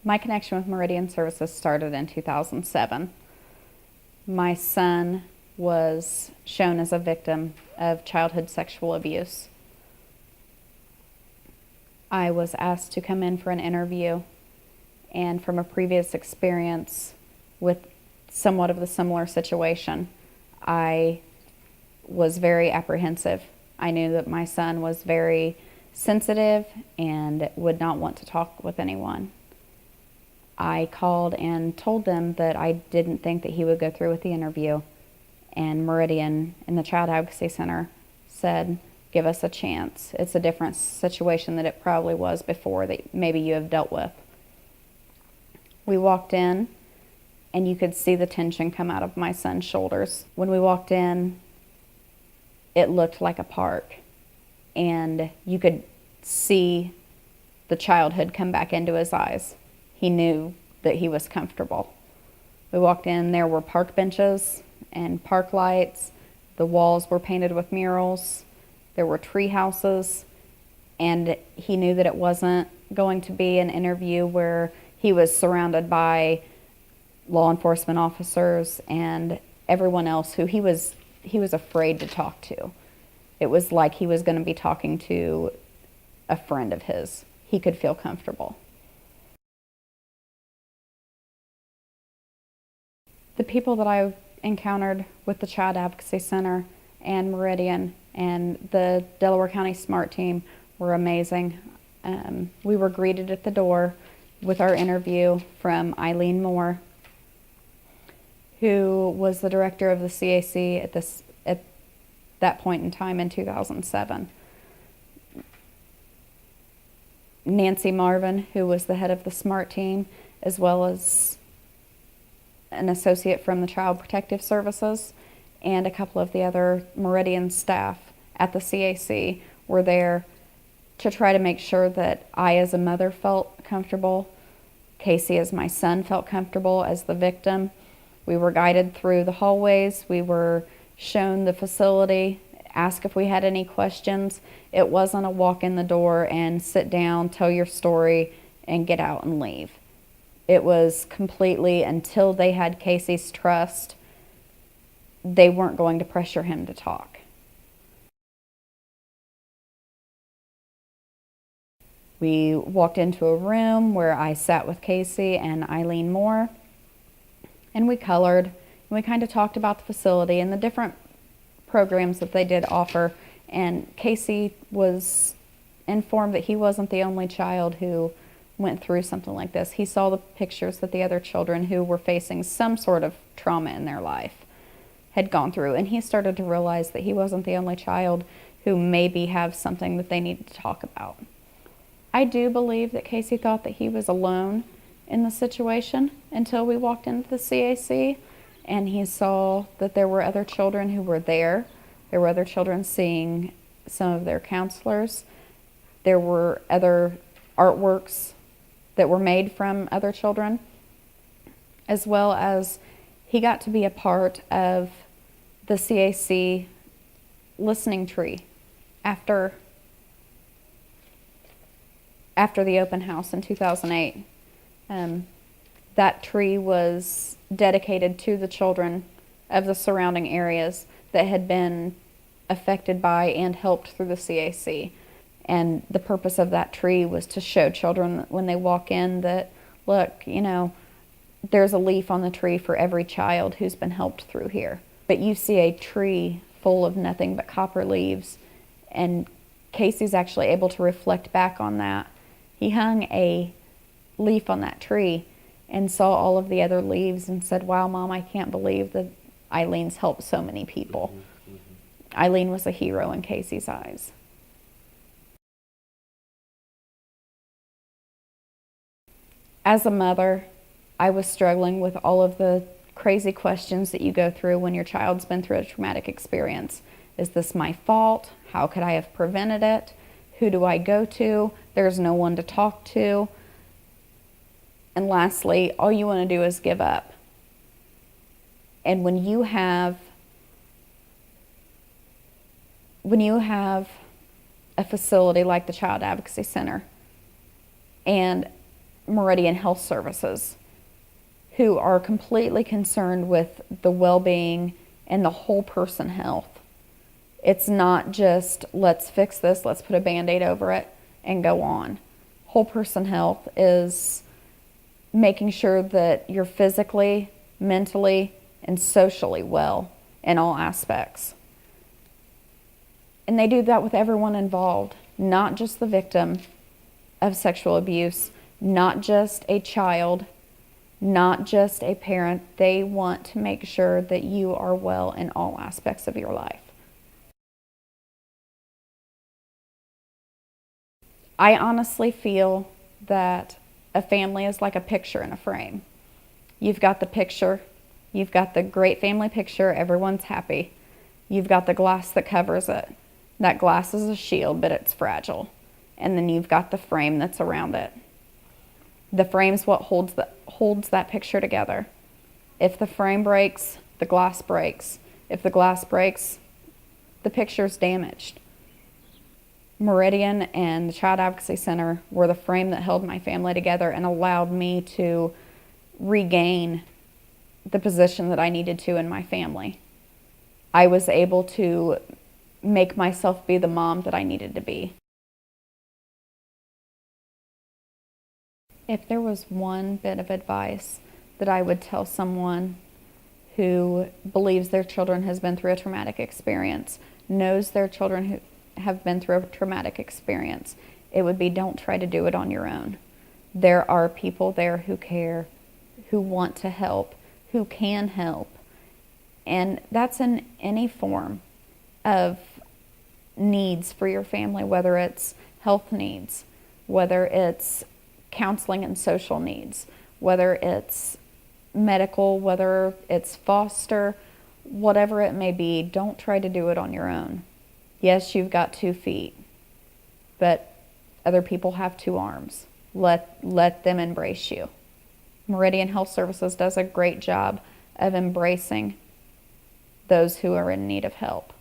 My connection with Meridian Services started in 2007. My son was shown as a victim of childhood sexual abuse. I was asked to come in for an interview, and from a previous experience with somewhat of the similar situation, I was very apprehensive. I knew that my son was very sensitive and would not want to talk with anyone. I called and told them that I didn't think that he would go through with the interview, and Meridian in the Child Advocacy Center said, "Give us a chance. It's a different situation than it probably was before that maybe you have dealt with." We walked in, and you could see the tension come out of my son's shoulders. When we walked in, it looked like a park, and you could see the childhood come back into his eyes. He knew that he was comfortable. We walked in, there were park benches and park lights. The walls were painted with murals. There were tree houses, and he knew that it wasn't going to be an interview where he was surrounded by law enforcement officers and everyone else who he was afraid to talk to. It was like he was going to be talking to a friend of his. He could feel comfortable. The people that I encountered with the Child Advocacy Center and Meridian and the Delaware County SMART team were amazing. We were greeted at the door with our interview from Eileen Moore, who was the director of the CAC at that point in time in 2007. Nancy Marvin, who was the head of the SMART team, as well as an associate from the Child Protective Services, and a couple of the other Meridian staff at the CAC were there to try to make sure that I as a mother felt comfortable, Casey as my son felt comfortable as the victim. We were guided through the hallways. We were shown the facility, asked if we had any questions. It wasn't a walk in the door and sit down, tell your story, and get out and leave. It was completely, until they had Casey's trust, they weren't going to pressure him to talk. We walked into a room where I sat with Casey and Eileen Moore, and we colored, and we kind of talked about the facility and the different programs that they did offer. And Casey was informed that he wasn't the only child who went through something like this. He saw the pictures that the other children who were facing some sort of trauma in their life had gone through, and he started to realize that he wasn't the only child who maybe have something that they needed to talk about. I do believe that Casey thought that he was alone in the situation until we walked into the CAC and he saw that there were other children who were there. There were other children seeing some of their counselors. There were other artworks that were made from other children, as well as he got to be a part of the CAC listening tree after the open house in 2008. That tree was dedicated to the children of the surrounding areas that had been affected by and helped through the CAC. And the purpose of that tree was to show children when they walk in that, look, you know, there's a leaf on the tree for every child who's been helped through here. But you see a tree full of nothing but copper leaves, and Casey's actually able to reflect back on that. He hung a leaf on that tree and saw all of the other leaves and said, "Wow, Mom, I can't believe that Eileen's helped so many people." Eileen was a hero in Casey's eyes. As a mother, I was struggling with all of the crazy questions that you go through when your child's been through a traumatic experience. Is this my fault? How could I have prevented it? Who do I go to? There's no one to talk to. And lastly, all you want to do is give up. And when you have a facility like the Child Advocacy Center, and Meridian Health Services, who are completely concerned with the well-being and the whole person health. It's not just, let's fix this, let's put a Band-Aid over it and go on. Whole person health is making sure that you're physically, mentally, and socially well in all aspects. And they do that with everyone involved, not just the victim of sexual abuse, not just a child, not just a parent. They want to make sure that you are well in all aspects of your life. I honestly feel that a family is like a picture in a frame. You've got the picture, you've got the great family picture, everyone's happy. You've got the glass that covers it. That glass is a shield, but it's fragile. And then you've got the frame that's around it. The frame's what holds that picture together. If the frame breaks, the glass breaks. If the glass breaks, the picture's damaged. Meridian and the Child Advocacy Center were the frame that held my family together and allowed me to regain the position that I needed to in my family. I was able to make myself be the mom that I needed to be. If there was one bit of advice that I would tell someone who believes their children has been through a traumatic experience, knows their children who have been through a traumatic experience, it would be, don't try to do it on your own. There are people there who care, who want to help, who can help. And that's in any form of needs for your family, whether it's health needs, whether it's counseling and social needs, whether it's medical, whether it's foster, whatever it may be. Don't try to do it on your own. Yes, you've got 2 feet, but other people have 2 arms. Let them embrace you. Meridian Health Services does a great job of embracing those who are in need of help.